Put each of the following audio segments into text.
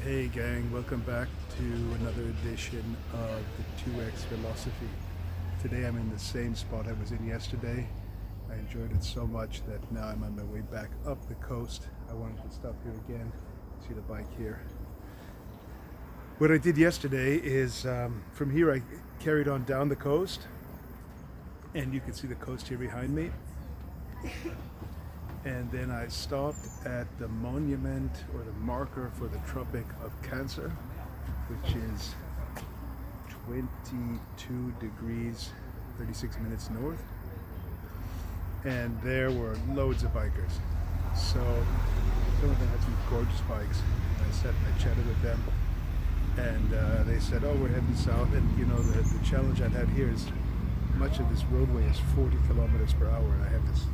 Hey gang, welcome back to another edition of the 2X Philosophy. Today I'm in the same spot I was in yesterday. I enjoyed it so much that now I'm on my way back up the coast. I wanted to stop here again. See the bike here. What I did yesterday is from here I carried on down the coast, and you can see the coast here behind me. And then I stopped at the monument or the marker for the Tropic of Cancer, which is 22 degrees 36 minutes north. And there were loads of bikers. So some of them had some gorgeous bikes. I sat and I chatted with them, and they said, "Oh, we're heading south." And you know, the challenge I'd had here is much of this roadway is 40 kilometers per hour, and I have this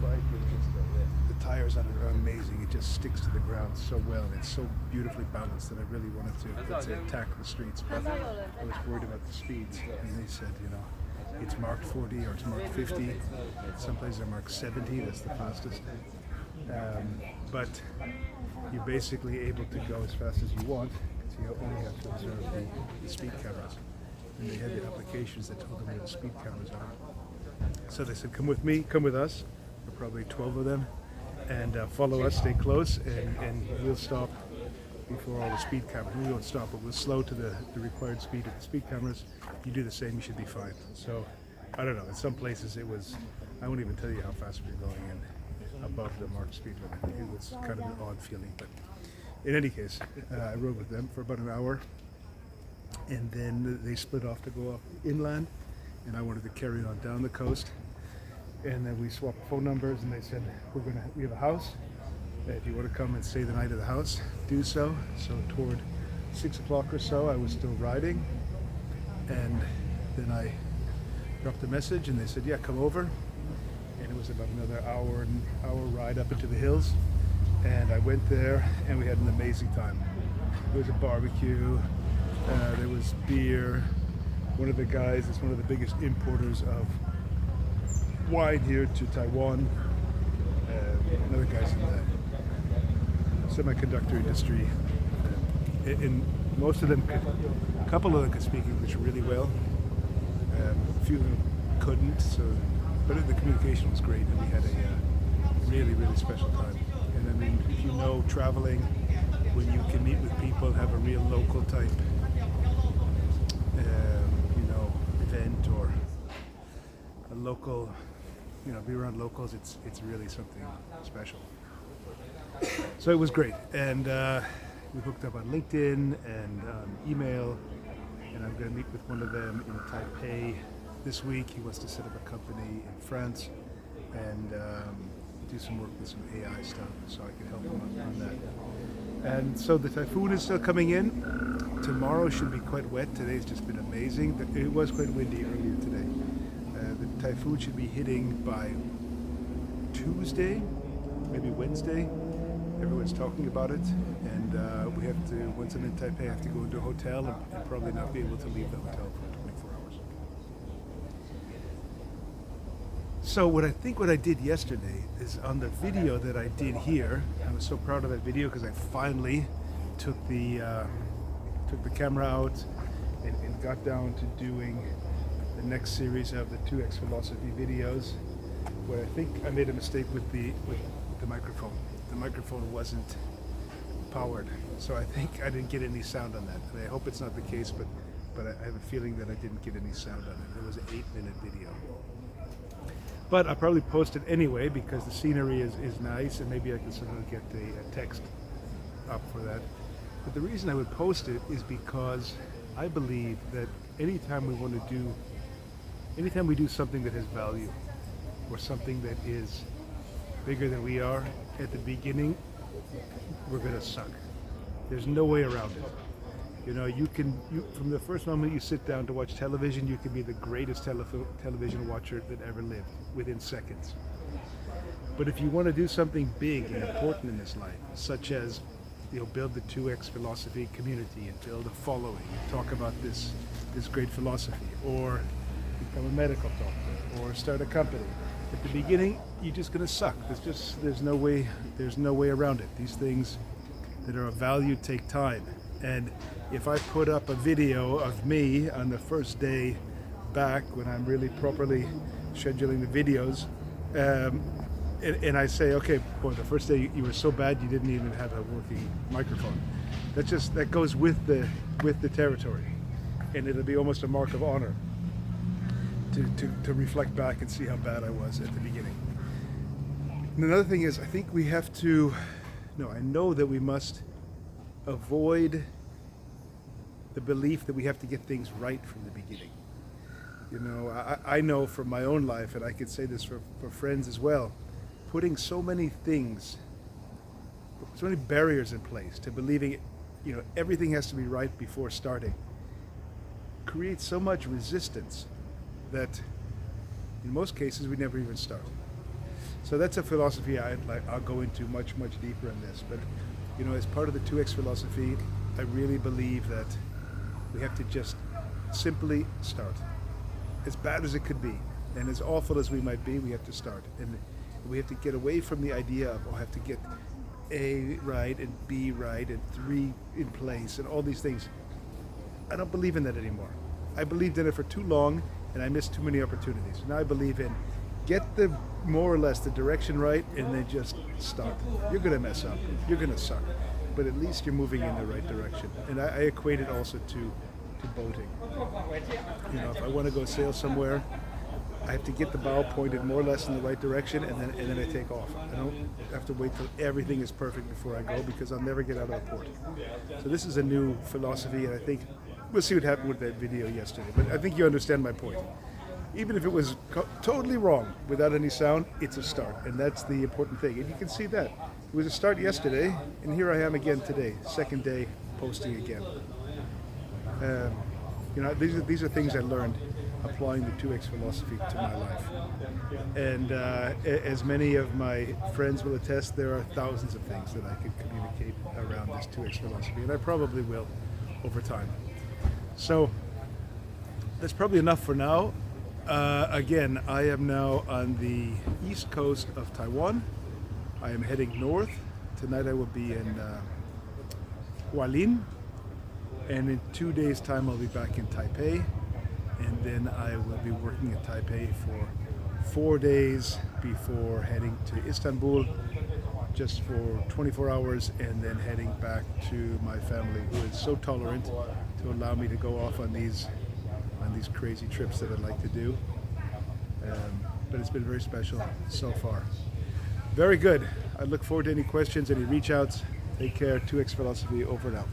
bike with the tires on it are amazing. It just sticks to the ground so well, and it's so beautifully balanced that I really wanted to, let's say, attack the streets, but I was worried about the speeds. And they said, you know, it's marked 40 or it's marked 50. Some places are marked 70. That's the fastest. But you're basically able to go as fast as you want, because you only have to observe the speed cameras. And they had the applications that told them where the speed cameras are. So they said, come with me, come with us. There are probably 12 of them, and follow us, stay close, and we'll stop before all the speed cameras. We won't stop, but we'll slow to the required speed of the speed cameras. You do the same, you should be fine. So, I don't know, in some places it was, I won't even tell you how fast we were going in, above the marked speed limit. It was kind of an odd feeling, but in any case, I rode with them for about an hour, and then they split off to go up inland, and I wanted to carry on down the coast. And then we swapped phone numbers, and they said, we have a house. If you want to come and stay the night at the house, do so. So toward 6 o'clock or so, I was still riding. And then I dropped a message, and they said, yeah, come over. And it was about another hour ride up into the hills. And I went there, and we had an amazing time. There was a barbecue, there was beer. One of the guys is one of the biggest importers of wine here to Taiwan. Another guy's in the semiconductor industry. And most of them, a couple of them could speak English really well. A few of them couldn't, but the communication was great, and we had a really, really special time. And I mean, if you know traveling, when you can meet with people, have a real local type event or a local, be around locals, it's really something special. So it was great, and we hooked up on LinkedIn and email, and I'm going to meet with one of them in Taipei this week. He wants to set up a company in France and do some work with some AI stuff, so I can help him on that. And so the typhoon is still coming in. Tomorrow should be quite wet. Today's just been amazing. It was quite windy earlier today. The typhoon should be hitting by Tuesday, maybe Wednesday. Everyone's talking about it, and we have to, once I'm in Taipei, I have to go into a hotel and probably not be able to leave the hotel for 24 hours. So what I did yesterday is on the video that I did here, I was so proud of that video because I finally took the camera out and got down to doing the next series of the 2X Philosophy videos, where I think I made a mistake with the microphone. The microphone wasn't powered, so I think I didn't get any sound on that. And I hope it's not the case, but I have a feeling that I didn't get any sound on it. It was an 8-minute video. But I'll probably post it anyway because the scenery is nice, and maybe I can somehow get a text up for that. But the reason I would post it is because I believe that anytime we do something that has value, or something that is bigger than we are, at the beginning, we're going to suck. There's no way around it. You from the first moment you sit down to watch television, you can be the greatest television watcher that ever lived within seconds. But if you want to do something big and important in this life, such as build the 2X Philosophy community and build a following, and talk about this great philosophy, or become a medical doctor, or start a company, at the beginning you're just going to suck. There's no way around it. These things that are of value take time. And if I put up a video of me on the first day back when I'm really properly scheduling the videos, and I say, okay, boy, the first day you were so bad you didn't even have a working microphone. That goes with the territory, and it'll be almost a mark of honor to reflect back and see how bad I was at the beginning. And another thing is, I think we have to, no, I know that we must avoid the belief that we have to get things right from the beginning. You know, I know from my own life, and I could say this for friends as well, putting so many things, so many barriers in place to believing, you know, everything has to be right before starting, creates so much resistance that in most cases we never even start. So that's a philosophy I'll go into much deeper in this. But you know, as part of the 2X philosophy, I really believe that we have to just simply start. As bad as it could be, and as awful as we might be, we have to start. And we have to get away from the idea of, oh, I have to get A right and B right and 3 in place and all these things. I don't believe in that anymore. I believed in it for too long, and I missed too many opportunities. Now I believe in get the more or less the direction right, and then just start. You're going to mess up. You're going to suck. But at least you're moving in the right direction. And I equate it also to boating. You know, if I want to go sail somewhere, I have to get the bow pointed more or less in the right direction, and then I take off. I don't have to wait till everything is perfect before I go, because I'll never get out of the port. So this is a new philosophy, and I think we'll see what happened with that video yesterday. But I think you understand my point. Even if it was totally wrong without any sound, it's a start, and that's the important thing. And you can see that. It was a start yesterday, and here I am again today, second day posting again. You know, these are things I learned applying the 2X philosophy to my life. And as many of my friends will attest, there are thousands of things that I could communicate around this 2X philosophy, and I probably will over time. So that's probably enough for now. Again, I am now on the east coast of Taiwan. I am heading north. Tonight I will be in Hualien. And in 2 days' time, I'll be back in Taipei, and then I will be working in Taipei for 4 days before heading to Istanbul, just for 24 hours, and then heading back to my family, who is so tolerant to allow me to go off on these crazy trips that I'd like to do. But it's been very special so far. Very good. I look forward to any questions, any reach outs. Take care. 2X Philosophy over and out.